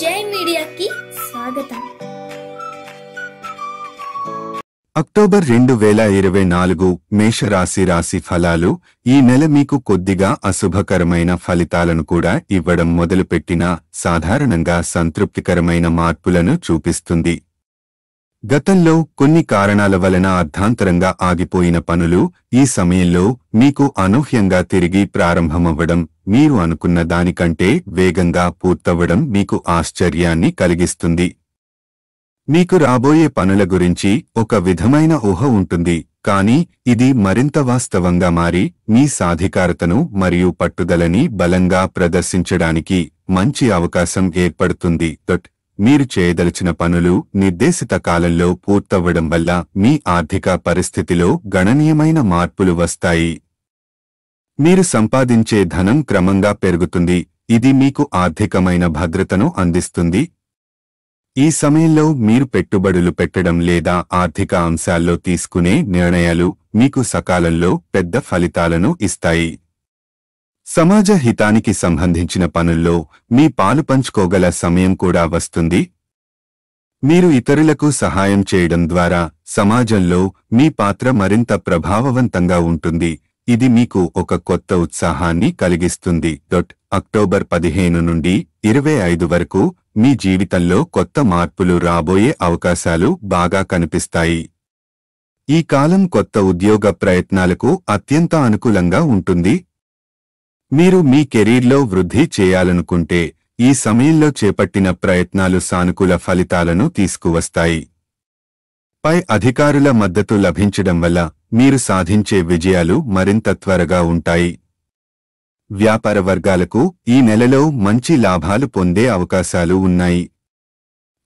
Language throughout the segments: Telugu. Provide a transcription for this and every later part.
జై మీడియాకి స్వాగతం. అక్టోబర్ 2024 మేషరాశి రాశి ఫలాలు. ఈ నెల మీకు కొద్దిగా అశుభకరమైన ఫలితాలను కూడా ఇవ్వడం మొదలుపెట్టినా సాధారణంగా సంతృప్తికరమైన మార్పులను చూపిస్తుంది. గతంలో కొన్ని కారణాల వలన అర్ధాంతరంగా ఆగిపోయిన పనులు ఈ సమయంలో మీకు అనూహ్యంగా తిరిగి ప్రారంభమవ్వడం, మీరు అనుకున్న దానికంటే వేగంగా పూర్తవ్వడం మీకు ఆశ్చర్యాన్ని కలిగిస్తుంది. మీకు రాబోయే పనుల గురించి ఒక విధమైన ఊహ ఉంటుంది, కానీ ఇది మరింత వాస్తవంగా మారి మీ సాధికారతను మరియు పట్టుదలని బలంగా ప్రదర్శించడానికి మంచి అవకాశం ఏర్పడుతుంది. మీరు చేయదలిచిన పనులు నిర్దేశిత కాలంలో పూర్తవ్వడం వల్ల మీ ఆర్థిక పరిస్థితిలో గణనీయమైన మార్పులు వస్తాయి. మీరు సంపాదించే ధనం క్రమంగా పెరుగుతుంది, ఇది మీకు ఆర్థికమైన భద్రతను అందిస్తుంది. ఈ సమయంలో మీరు పెట్టుబడులు పెట్టడం లేదా ఆర్థిక అంశాల్లో తీసుకునే నిర్ణయాలు మీకు సకాలంలో పెద్ద ఫలితాలను ఇస్తాయి. సమాజ హితానికి సంబంధించిన పనుల్లో మీ పాలు పంచుకోగల సమయం కూడా వస్తుంది. మీరు ఇతరులకు సహాయం చేయడం ద్వారా సమాజంలో మీ పాత్ర మరింత ప్రభావవంతంగా ఉంటుంది, ఇది మీకు ఒక కొత్త ఉత్సాహాన్ని కలిగిస్తుంది. అక్టోబర్ 15 నుండి 25 వరకు మీ జీవితంలో కొత్త మార్పులు రాబోయే అవకాశాలు బాగా కనిపిస్తాయి. ఈ కాలం కొత్త ఉద్యోగ ప్రయత్నాలకు అత్యంత అనుకూలంగా ఉంటుంది. మీరు మీ కెరీర్లో వృద్ధి చేయాలనుకుంటే ఈ సమయంలో చేపట్టిన ప్రయత్నాలు సానుకూల ఫలితాలను తీసుకువస్తాయి. పై అధికారుల మద్దతు లభించడం వల్ల మీరు సాధించే విజయాలు మరింత త్వరగా ఉంటాయి. వ్యాపార వర్గాలకు ఈ నెలలో మంచి లాభాలు పొందే అవకాశాలు ఉన్నాయి.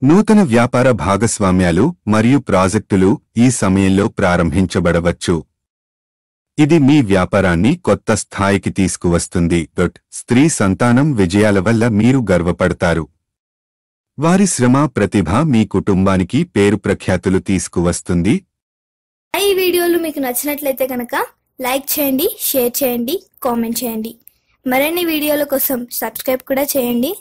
నూతన వ్యాపార భాగస్వామ్యాలు మరియు ప్రాజెక్టులు ఈ సమయంలో ప్రారంభించబడవచ్చు. ఇది మీ వ్యాపారాన్ని కొత్త స్థాయికి తీసుకువస్తుంది. స్త్రీ సంతానం విజయాల వల్ల మీరు గర్వపడతారు. వారి శ్రమ ప్రతిభ మీ కుటుంబానికి పేరు ప్రఖ్యాతులు తీసుకువస్తుంది. ఈ వీడియోలు మీకు నచ్చినట్లయితే కనుక లైక్ చేయండి, షేర్ చేయండి, కామెంట్ చేయండి. మరిన్ని వీడియోల కోసం సబ్స్క్రైబ్ కూడా చేయండి.